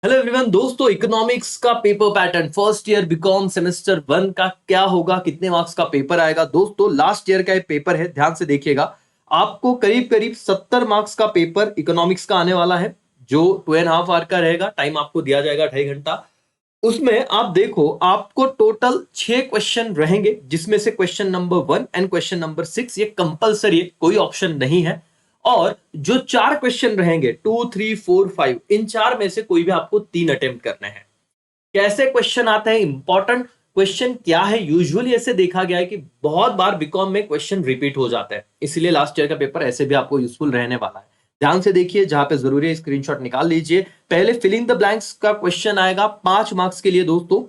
Hello everyone दोस्तों, economics का paper pattern first year BCom semester 1 का क्या होगा, कितने मार्क्स का पेपर आएगा। दोस्तों लास्ट ईयर का ये पेपर है, ध्यान से देखिएगा। आपको करीब करीब 70 मार्क्स का पेपर इकोनॉमिक्स का आने वाला है, जो 2.5 आवर का रहेगा। टाइम आपको दिया जाएगा 2.5 घंटा। उसमें आप देखो, आपको टोटल 6 क्वेश्चन रहेंगे, जिसमें से question number 1 and question number 6 ये कंपलसरी है, कोई ऑप्शन नहीं है। और जो 4 क्वेश्चन रहेंगे 2, 3, 4, 5, इन 4 में से कोई भी आपको 3 अटेम्प्ट करने हैं। कैसे क्वेश्चन आते हैं, इंपॉर्टेंट क्वेश्चन क्या है, यूजुअली ऐसे देखा गया है कि बहुत बार बीकॉम में क्वेश्चन रिपीट हो जाता है, इसलिए लास्ट ईयर का पेपर ऐसे भी आपको यूजफुल रहने वाला है। ध्यान से देखिए, जहां पे जरूरी है स्क्रीनशॉट निकाल लीजिए। पहले फिलिंग द ब्लैंक्स का क्वेश्चन आएगा 5 मार्क्स के लिए दोस्तों,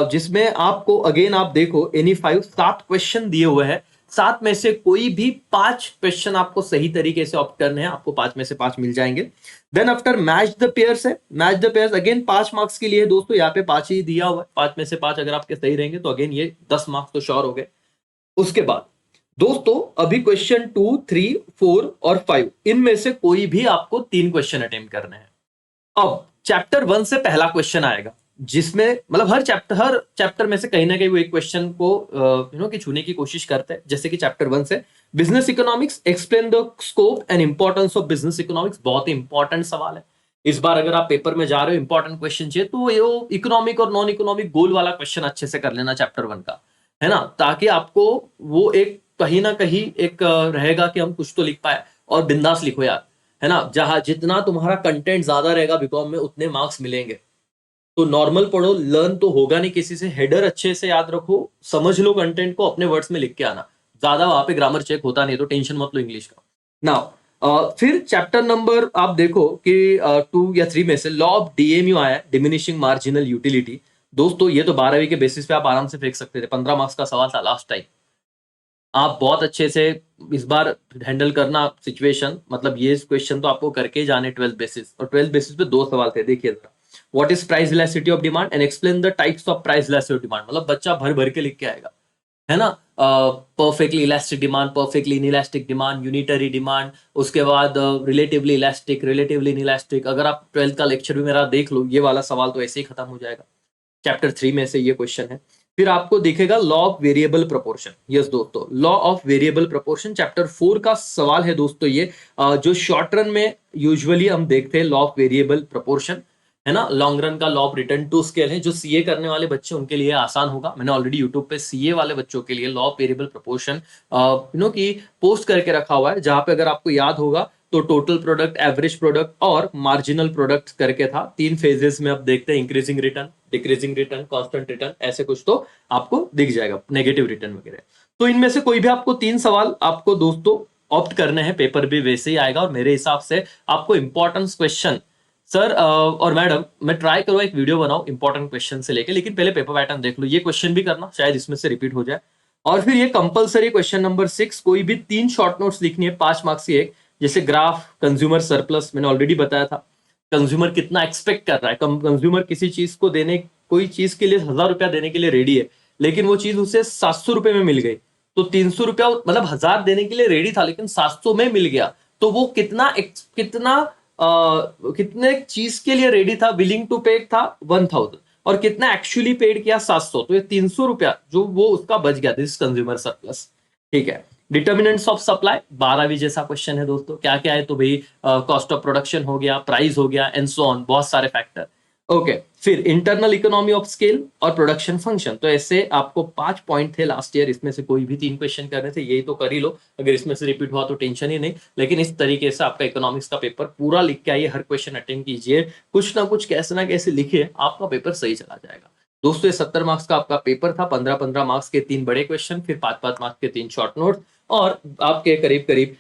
जिसमें आपको अगेन आप देखो एनी 7 क्वेश्चन दिए हुए हैं। 7 में से कोई भी 5 क्वेश्चन आपको सही तरीके से ऑप्ट करने हैं, आपको 5 में से 5 मिल जाएंगे। Then after match the pairs है, match the pairs again 5 marks के लिए है दोस्तों, यहाँ पे 5 ही दिया हुआ है। 5 में से 5 अगर आपके सही रहेंगे तो अगेन ये 10 मार्क्स तो श्योर हो गए। उसके बाद दोस्तों अभी क्वेश्चन 2, 3, 4 और 5, इनमें से कोई भी आपको 3 क्वेश्चन अटेम्प्ट करने हैं। अब चैप्टर 1 से पहला क्वेश्चन आएगा, जिसमें मतलब हर चैप्टर में से कहीं ना कहीं वो एक क्वेश्चन को कि छूने की कोशिश करते हैं। जैसे कि चैप्टर 1 से business economics, explain the scope and importance of business economics, बहुत ही इंपॉर्टेंट सवाल है। इस बार अगर आप पेपर में जा रहे हो, इंपॉर्टेंट क्वेश्चन चाहिए तो वो इकोनॉमिक और नॉन इकोनॉमिक गोल वाला क्वेश्चन अच्छे से कर लेना चैप्टर 1 का, है ना, ताकि आपको वो एक कहीं ना कहीं एक रहेगा कि हम कुछ तो लिख पाए। और बिंदास लिखो यार, है ना, जहां जितना तुम्हारा कंटेंट ज्यादा रहेगा बीकॉम में उतने मार्क्स मिलेंगे। तो नॉर्मल पढ़ो, लर्न तो होगा नहीं किसी से, हेडर अच्छे से याद रखो, समझ लो कंटेंट को, अपने वर्ड्स में लिख के आना। ज्यादा वहां पे ग्रामर चेक होता नहीं, तो टेंशन मत लो इंग्लिश का। नाउ फिर चैप्टर नंबर आप देखो कि 2 या 3 में से लॉ ऑफ डीएमयू आया है, डिमिनिशिंग मार्जिनल यूटिलिटी। दोस्तों ये तो 12वीं के बेसिस पे आप आराम से फेंक सकते थे, 15 मार्क्स का सवाल था लास्ट टाइम। आप बहुत अच्छे से इस बार हैंडल करना सिचुएशन, मतलब ये क्वेश्चन तो आपको करके ही जाने 12th बेसिस, और 12th बेसिस पे 2 सवाल थे, देखिए जरा। What is price elasticity of demand and explain the types of price elasticity of demand, मतलब बच्चा भर भर के लिख के आएगा, है ना। Perfectly elastic demand, perfectly inelastic demand, unitary demand, उसके बाद रिलेटिवली इलास्टिक, रिलेटिवली इनइलास्टिक। अगर आप 12th का लेक्चर भी मेरा देख लो, ये वाला सवाल तो ऐसे ही खत्म हो जाएगा। चैप्टर 3 में से ये क्वेश्चन है। फिर आपको दिखेगा law of variable proportion. Yes दोस्तों, law of variable proportion chapter 4 का सवाल है दोस्तों ये, जो शॉर्ट रन में यूजुअली हम देखते हैं लॉ ऑफ वेरिएबल प्रोपोर्शन, है ना। लॉन्ग रन का law of return to scale है, जो सीए करने वाले बच्चे उनके लिए आसान होगा। मैंने ऑलरेडी यूट्यूब पे सीए वाले बच्चों के लिए लॉ ऑफ वेरिएबल प्रोपोर्शन की पोस्ट करके रखा हुआ है, जहां पे अगर आपको याद होगा तो टोटल प्रोडक्ट, एवरेज प्रोडक्ट और मार्जिनल प्रोडक्ट करके था। 3 फेजेस में अब देखते हैं, increasing return, decreasing return, constant return, ऐसे कुछ तो आपको दिख जाएगा, नेगेटिव रिटर्न वगैरह। तो इनमें से कोई भी आपको 3 सवाल आपको दोस्तों ऑप्ट करने हैं, पेपर भी वैसे ही आएगा। और मेरे हिसाब से आपको इंपॉर्टेंस क्वेश्चन सर और मैडम, मैं ट्राई करूंगा एक वीडियो बनाऊं इंपॉर्टेंट क्वेश्चन से लेके, लेकिन पहले पेपर पैटर्न देख लो। ये क्वेश्चन भी करना, शायद इसमें से रिपीट हो जाए। और फिर ये कंपलसरी क्वेश्चन नंबर 6, कोई भी 3 शॉर्ट नोट्स लिखनी है, 5 मार्क्स की एक। जैसे ग्राफ, कंज्यूमर सरप्लस, मैंने ऑलरेडी बताया था। कंज्यूमर कितना एक्सपेक्ट कर रहा है, कंज्यूमर किसी चीज को देने, कोई चीज के लिए 1000 रुपया देने के लिए रेडी है, लेकिन वो चीज उसे 700 रुपए में मिल गई। तो 300 रुपया, मतलब 1000 देने के लिए रेडी था लेकिन 700 में मिल गया, तो वो कितने चीज के लिए रेडी था, विलिंग टू पे था 1000, और कितना एक्चुअली पेड किया 700। तो ये 300 रुपया जो वो उसका बच गया, दिस कंज्यूमर सरप्लस। ठीक है। डिटर्मिनेंट्स ऑफ सप्लाई 12वीं जैसा क्वेश्चन है दोस्तों, क्या क्या है तो भाई कॉस्ट ऑफ प्रोडक्शन हो गया, प्राइस हो गया, एंड सो ऑन, बहुत सारे फैक्टर। ओके, फिर इंटरनल इकोनॉमी ऑफ स्केल और प्रोडक्शन फंक्शन। तो ऐसे आपको 5 पॉइंट थे लास्ट ईयर, इसमें से कोई भी 3 क्वेश्चन करने थे, यही तो कर ही लो। अगर इसमें से रिपीट हुआ तो टेंशन ही नहीं, लेकिन इस तरीके से आपका इकोनॉमिक्स का पेपर पूरा लिख के आइए, हर क्वेश्चन अटेंड कीजिए, कुछ ना कुछ कैसे ना कैसे लिखिए, आपका पेपर सही चला जाएगा दोस्तों। ये 70 मार्क्स का आपका पेपर था, 15-15 मार्क्स के 3 बड़े क्वेश्चन, फिर 5-5 मार्क्स के 3 शॉर्ट नोट, और आपके करीब करीब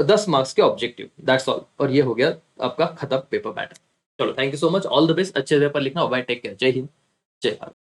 10 मार्क्स के ऑब्जेक्टिव, दैट्स ऑल। और ये हो गया आपका खत्म पेपर पैटर्न। चलो, thank you so much, all the best, अच्छे पेपर लिखना, बाय, टेक केयर, जय हिंद, जय भारत।